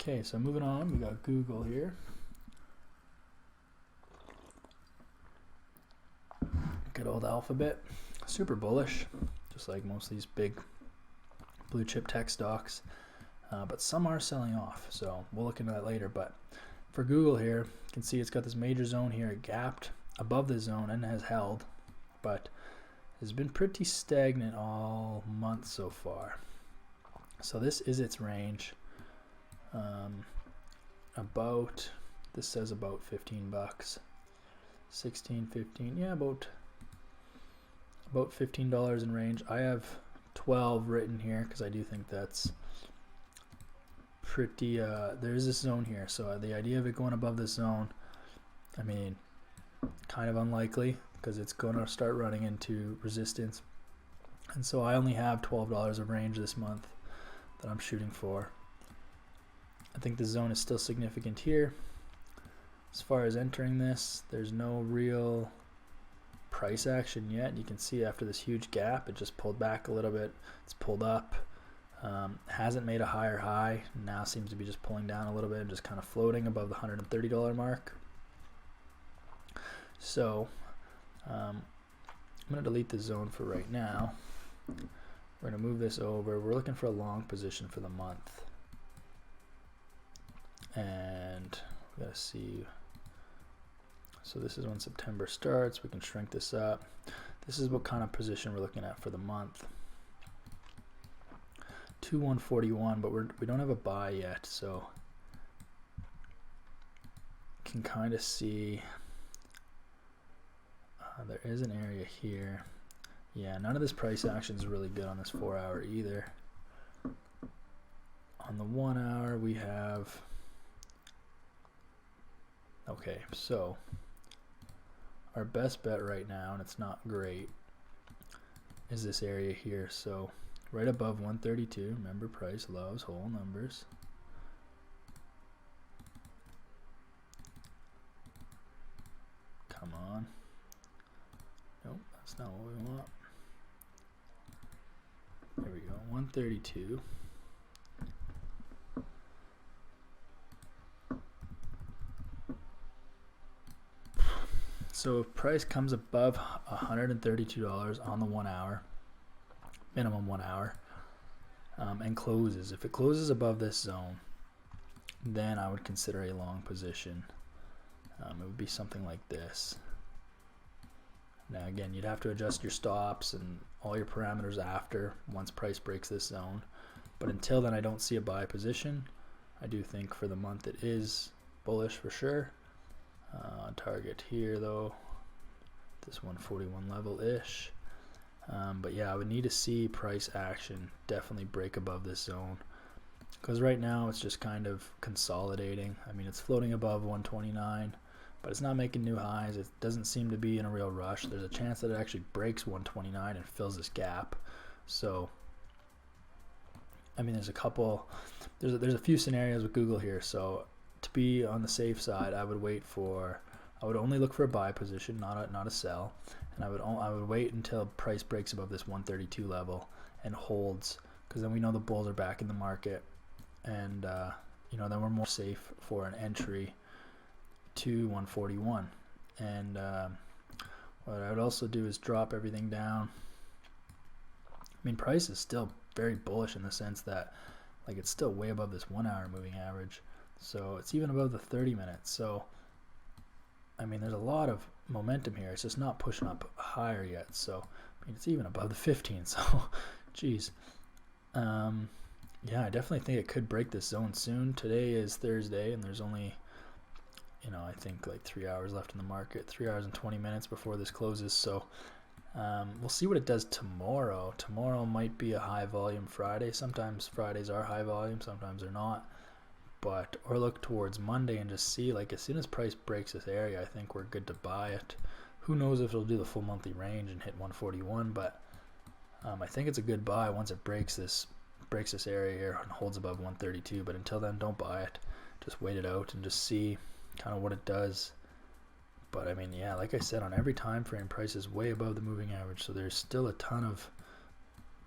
Okay, so moving on, we got Google here. Good old Alphabet, super bullish, just like most of these big blue chip tech stocks, but some are selling off, so we'll look into that later. But for Google here, you can see it's got this major zone here. It gapped above the zone and has held, but has been pretty stagnant all month so far. So this is its range. This says about 15 bucks, 16, 15, yeah, about $15 in range. I have 12 written here because I do think that's pretty, there's this zone here, so the idea of it going above this zone, I mean, kind of unlikely because it's going to start running into resistance, and so I only have $12 of range this month that I'm shooting for. I think the zone is still significant here. As far as entering this, there's no real price action yet. You can see after this huge gap, it just pulled back a little bit. It's pulled up, hasn't made a higher high. Now seems to be just pulling down a little bit and just kind of floating above the $130 mark. So I'm going to delete the zone for right now. We're going to move this over. We're looking for a long position for the month. And we got to see. So this is when September starts. We can shrink this up. This is what kind of position we're looking at for the month. 2141, but we don't have a buy yet, so can kind of see there is an area here. Yeah, none of this price action is really good on this 4 hour either. On the 1 hour we have, okay, so our best bet right now, and it's not great, is this area here. So right above 132, remember price loves whole numbers. Come on. Nope, that's not what we want. There we go, 132. So if price comes above $132 on the 1 hour, minimum 1 hour, and closes, if it closes above this zone, then I would consider a long position. It would be something like this. Now again, you'd have to adjust your stops and all your parameters after once price breaks this zone, but until then I don't see a buy position. I do think for the month it is bullish for sure. Target here though, this 141 level ish, but yeah, I would need to see price action definitely break above this zone, because right now it's just kind of consolidating. I mean, it's floating above 129, but it's not making new highs. It doesn't seem to be in a real rush. There's a chance that it actually breaks 129 and fills this gap. So I mean, there's a few scenarios with Google here. So to be on the safe side, I would only look for a buy position, not a sell, and I would wait until price breaks above this 132 level and holds, because then we know the bulls are back in the market, and then we're more safe for an entry to 141. And what I would also do is drop everything down. I mean, price is still very bullish in the sense that, like, it's still way above this 1 hour moving average. So it's even above the 30 minutes. So, I mean, there's a lot of momentum here. It's just not pushing up higher yet. So, I mean, it's even above the 15. So, geez. Yeah, I definitely think it could break this zone soon. Today is Thursday, and there's only, I think like 3 hours left in the market, 3 hours and 20 minutes before this closes. So, we'll see what it does tomorrow. Tomorrow might be a high volume Friday. Sometimes Fridays are high volume, sometimes they're not. Or look towards Monday and just see, like, as soon as price breaks this area, I think we're good to buy it. Who knows if it'll do the full monthly range and hit 141, but I think it's a good buy once it breaks this area here and holds above 132. But until then, don't buy it. Just wait it out and just see kind of what it does. But I mean, yeah, like I said, on every time frame, price is way above the moving average, so there's still a ton of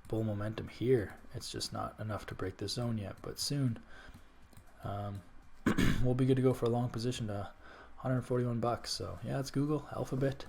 bull momentum here. It's just not enough to break the zone yet, but soon. we'll be good to go for a long position to 141 bucks. So yeah, it's Google, Alphabet.